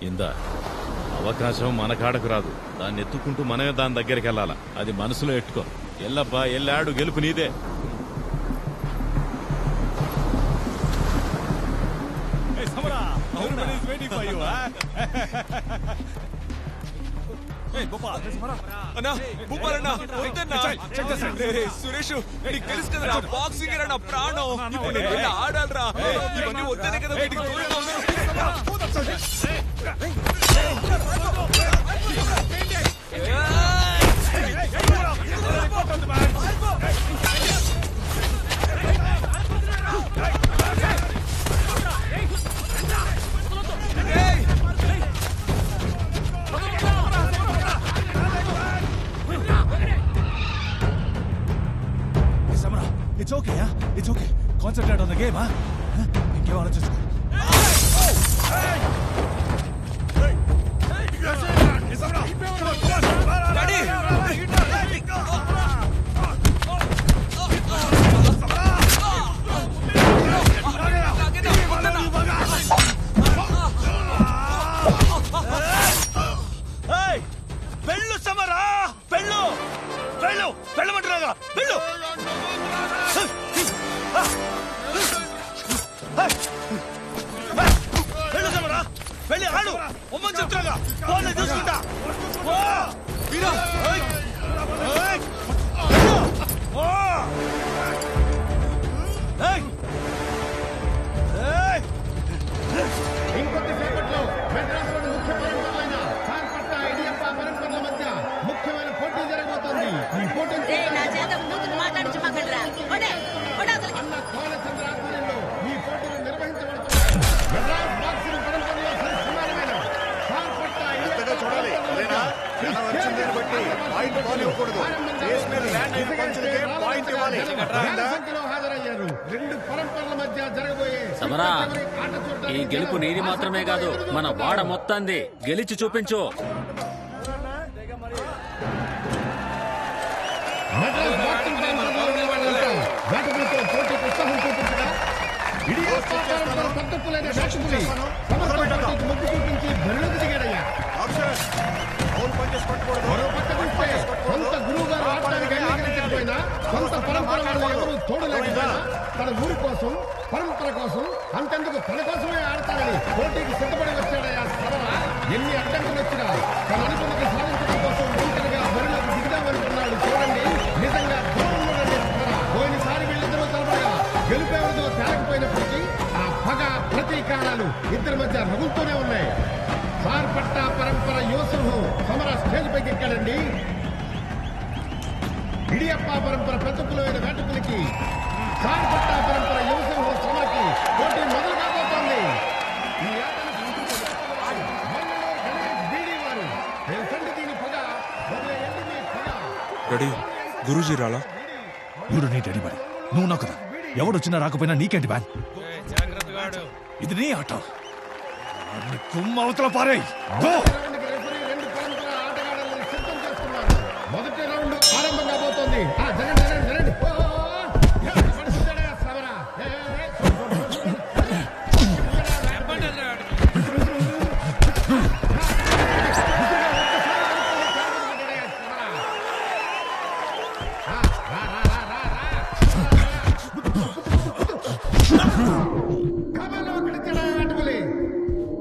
ఇందా అవకాశం మన కాడకు రాదు. దాన్ని ఎత్తుకుంటూ మనమే దాని దగ్గరికి వెళ్ళాలా. అది మనసులో ఎట్టుకో. ఎల్లబ్బా ఎల్లాడు, గెలుపు నీదే. సురేష్ నీకు తెలుసు కదరా, బాక్సింగ్ నా ప్రాణం. ఆడాలరా, ఇవన్నీ వద్దనే కదా వీటికి దూరంగా It's okay, huh? It's okay. Concentrate on the game, huh? ఇంకేం ఆలోచించుకో. వెళ్ళు సమరా, వెళ్ళు వెళ్ళు వెళ్ళమంటున్నాగా, వెళ్ళు. వెళ్ళు సమరా, వెళ్ళి ఆడు. ఉమ్మని చెప్తున్నాగా, ఫోన్ చూసుకుంటా. ఇంకొద్ది సేపట్లో మెడ్రాస్లోని ముఖ్య పరంపరలైన సార్పట్ట ఇడియప్ప పరంపరల మధ్య ముఖ్యమైన పోటీ జరగబోతోంది. ఈ పోటీ అన్న కోనచంద్ర ఆధ్వర్యంలో ఈ పోటీలు నిర్వహించబడుతున్నాయి. మెడ్రాస్ బాక్సింగ్ పరంపరలో సమానమైన సార్పట్ట సంఖ్యలో హాజరయ్యారు. రెండు పరంపరల మధ్య జరగబోయే సమరా, ఈ గెలుపు నీది మాత్రమే కాదు, మన వాడ మొత్తాంది. గెలిచి చూపించు. మెడ్రాస్ బాక్సింగ్ పరంపరలో నిలబడాలంటే వేటకులతో పోటీకి ఉత్సాహం చూపించగా ఇడియప్ప పరంపర పద్ధతులైన వేటకులి సమర్థ పోటీకి మొగ్గు చూపించి బరిలోకి దిగాడయ్యా. మరో పక్క చూస్తే సొంత గురువు గారు ఆడటానికి అంగీకరించకపోయినా, సొంత పరంపర వాళ్ళు ఎవరు తోడలేకపోయినా తన ఊరి కోసం, పరంపర కోసం, అంతెందుకు తన కోసమే ఆడతానని పోటీకి సిద్ధపడి వచ్చాడయ్యా సమరా. ఎన్ని అడ్డంకులు వచ్చినా తన అనుకున్నది సాధించడం కోసం ఒంటరిగా బరిలోకి దిగుదామనుకున్నాడు. చూడండి, నిజంగా దూరంలోనే సమరా. పోయినసారి వీళ్ళిద్దరూ తలపడగా గెలుపేవదో తేలకపోయినప్పటికీ ఆ పగ ప్రతీకారాలు ఇద్దరి మధ్య రగులుతూనే ఉన్నాయి. సార్పట్ట పరంపర యువసింహం సమర స్టేజ్ పైకి ఎక్కాడండి. ఇడియప్ప పరంపర పెద్దకులైన వేటకులకి సార్పట్ట పరంపర యువసింహం సమరకి పోటీ మొదలు కాబోతోంది. ఈ దీని పగ వదిలేయండి మీ పగ. రెడీ గురూజీ రాలా? చూడు నీ రెడీ మరి. నువ్వు నాకు కదా, ఎవడొచ్చినా రాకపోయినా నీకేంటి బ్యాన్? ఇది నీ ఆట. కుమ్మ అవతల పారేయ్. రెండు పరంపర ఆటగాళ్ళని సిద్ధం చేస్తున్నారు. మొదటి రౌండ్ ఆరంభం కాబోతోంది. జరగండి జరగండి జరగండి. సమరా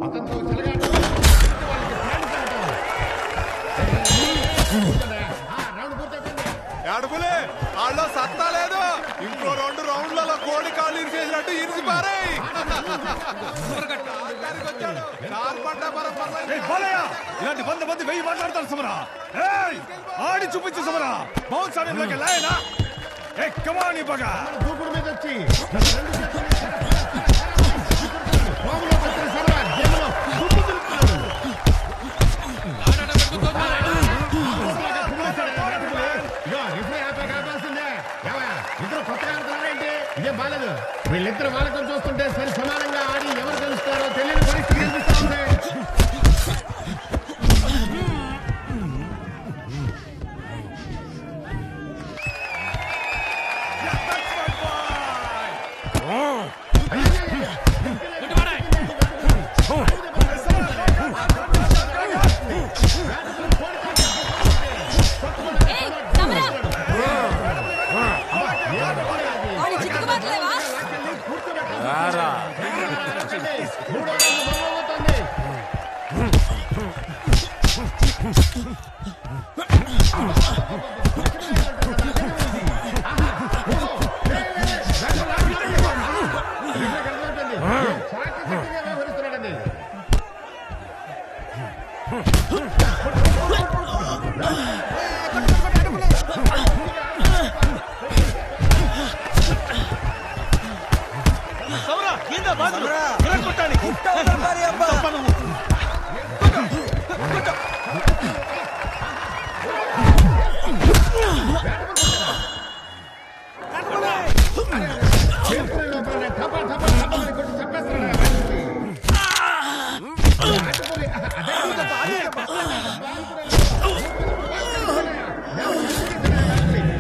అతనితో చెలగాట అడుగులే వాళ్ళలో సత్తా లేదు. ఇంకో 2 రౌండ్లలో కోడి కాళ్ళు ఇరిసేసినట్టు ఇరిసిపారే. ఇలాంటి 100 మంది 1000 మాట్లాడతారు సమరా. ఆడి చూపించు సమరా. బౌన్స్ ఆడేలోకి లాయనా. కమాని బగా దూకుడు మీద వచ్చి బాబులో వచ్చిన సమరా గేమ్లో గుడ్డు దులుపుతున్నాడు. ఇద్దరు కొత్తగా ఆడుతున్నారేంటి? ఇదే బాలేదు. వీళ్ళిద్దరు వాళ్ళతో చూస్తుంటే సరి సమానంగా ఆడి ఎవరు గెలుస్తారో తెలియని పరిస్థితి కనిపిస్తా ఉంది. మూడో రౌండ్ మొదలవుతోంది. వ్యవహరిస్తున్నాడండి.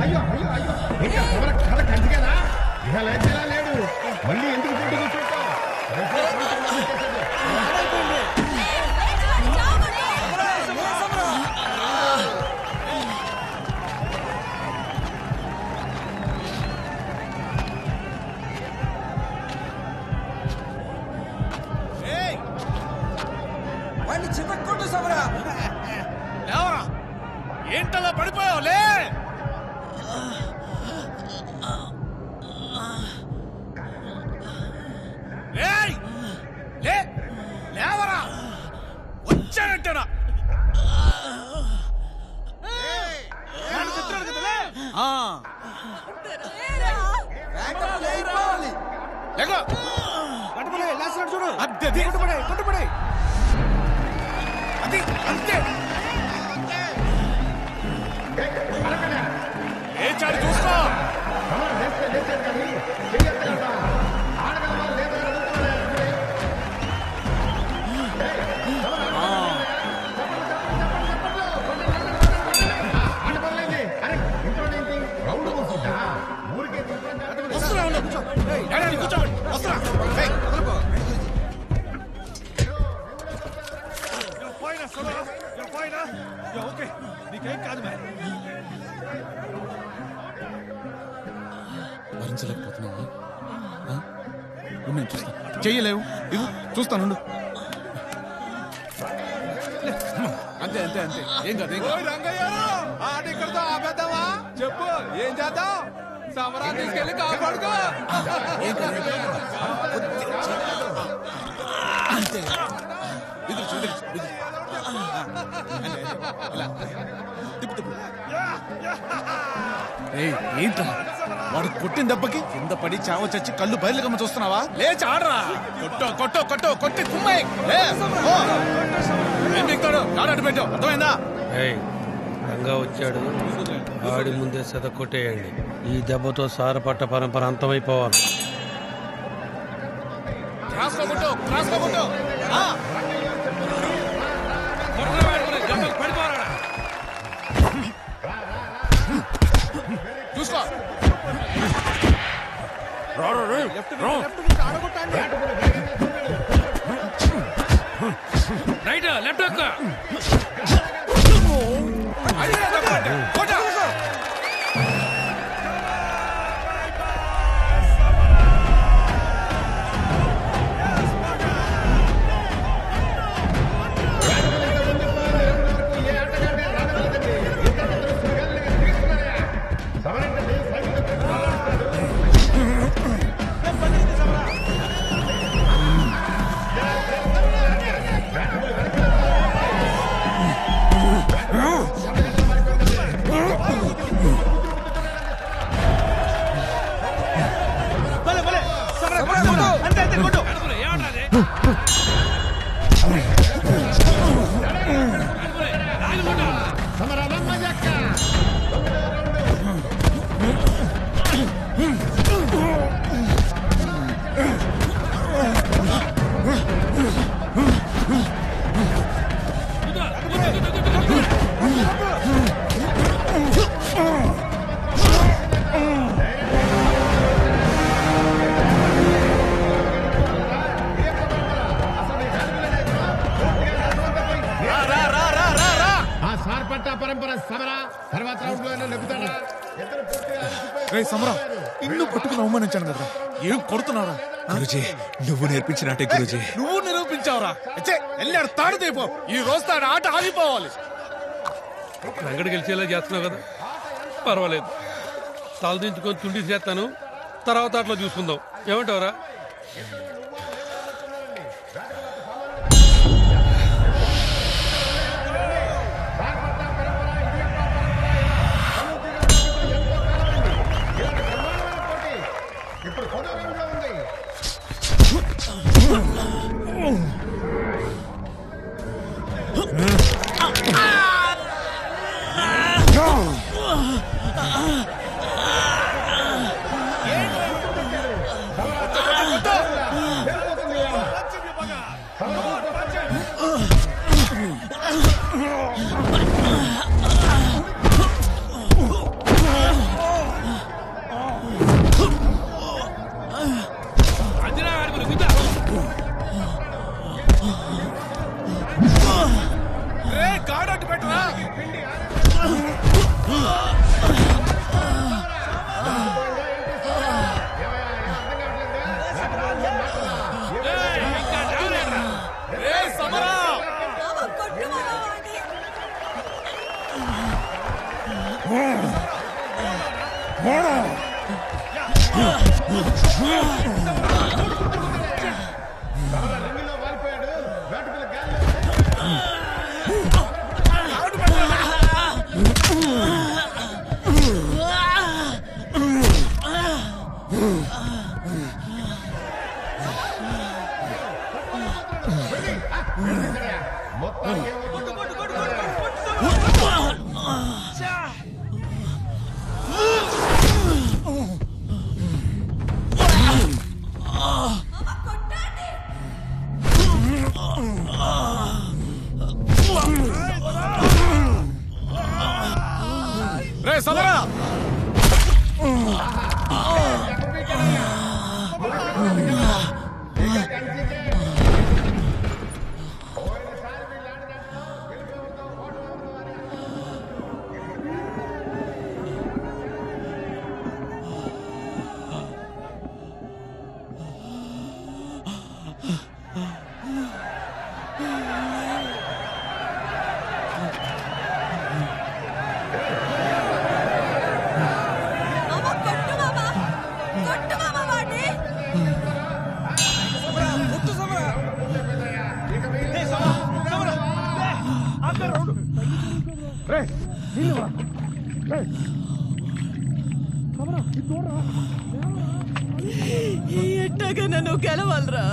అయ్యో అయ్యో అయ్యో ఇంకా కథ కంచిగా ఇక లేచేలా లేడు. మళ్ళీ ఎందుకు పోటీ కూర్చుంటావు? ఏంటలా పడిపోయావు? లే లేవరా, వచ్చానంటేనా? చూడు అది అంతే. లేచాడు చూసుకో. భరించలేకపోతున్నావా? నేను చూస్తాను. చెయ్యలేవు, ఇవ్వు, చూస్తాను. అంతే అంతే అంతే, ఏం కాదు ఏం కాదు. ఇక్కడతో ఆపేద్దామా? చెప్పు, ఏం చేద్దాం? సమరా తీసుకెళ్ళి కాపాడుకో. అంతే, ఏంట్రా వాడు కొట్టిన దెబ్బకి కింద పడి చావ చచ్చి కళ్ళు బయలుగమ్మ చూస్తున్నావా? లేచి ఆడరా. కొట్టి కుమ్మాయి. ఆడాడు పెట్టు, అర్థమైందా? రంగా వచ్చాడు, ఆడి ముందే సెద కొట్టేయండి. ఈ దెబ్బతో సారపట్ట పరంపర అంతమైపోవాలి. చూసుకో. రైట్ లెఫ్ట్ ఎక్కువ. పరంపర సమర తర్వాత రౌండ్ లో నెగ్గుతాడా? రే సమరా, ఇల్లు పట్టుకుని అవమానించాను కదరా, ఏం కొడుతున్నారా? గురుజీ నువ్వు నేర్పించినట్టే గురుజీ. నువ్వు నిరూపించావురా. వెళ్ళాడు తాడు తీపో. ఈ రోజు తాడు ఆట ఆగిపోవాలి. రంగడి గెలిచేలా చేస్తున్నావు కదా, పర్వాలేదు. తలదించుకొని తుండి చేస్తాను, తర్వాత అట్లా చూసుకుందాం. ఏమంటావురా? ఇప్పుడు పొదరంలో ఉంది. గాడట్టు పెట్టరా. సమరా రింగిలో వాలిపోయాడు. వేటపిల్ల గాలి మొత్తానికి రే సమరా. ఎట్టగా నన్ను గెలవాలరా.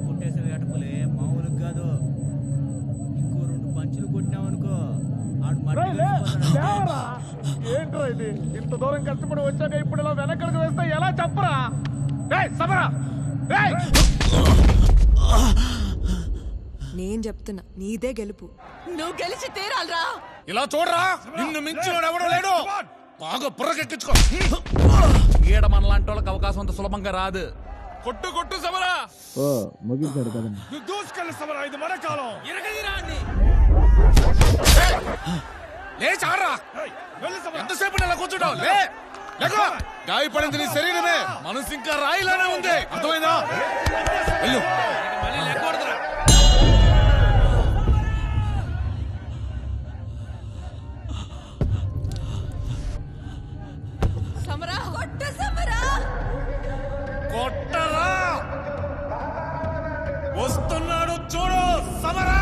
కొట్టేసే వేటకులే మామూలు కాదు. ఇంకో 2 పంచులు కొట్టినామనుకో ఆడు ఏంట్రా ఇది? ఇంత దూరం కష్టపడి వచ్చాక ఇప్పుడు ఇలా వెనకడుగు వేస్తే ఎలా చెప్పరా? సమరా నేను చెప్తున్నా, నీదే గెలుపు. నువ్వు గెలిచి తీరాలరా. ఇలా చూడరా, నిన్ను మించినోడు ఎవడో లేడు. బాగా బుర్రకెక్కించుకో. ఈడ మనలాంటి వాళ్ళకి అవకాశం అంత సులభంగా రాదు. కొట్టు కొట్టు సమరా. ముగించాడు కదా. నువ్వు దూసుకెళ్ళి సమరా, ఇది మన కాలం. లేచారా, ఎంతసేపు నెల కూర్చుంటావు? లేకో. గాయపడింది నీ శరీరమే, మనసు ఇంకా రాయిలానే ఉంది. అర్థమైందా? వెళ్ళు. సమరా, కొట్టు సమరా. కొట్టరా. వస్తున్నాడు చూడు సమరా.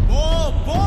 పో పో.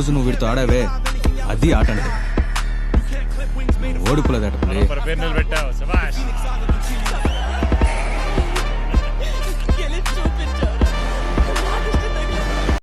రోజు నువ్వు వీడితో ఆడావే అది ఆట అంటే ఓడిపోలేదట పులి. పేరు నిలబెట్టావు శభాష్.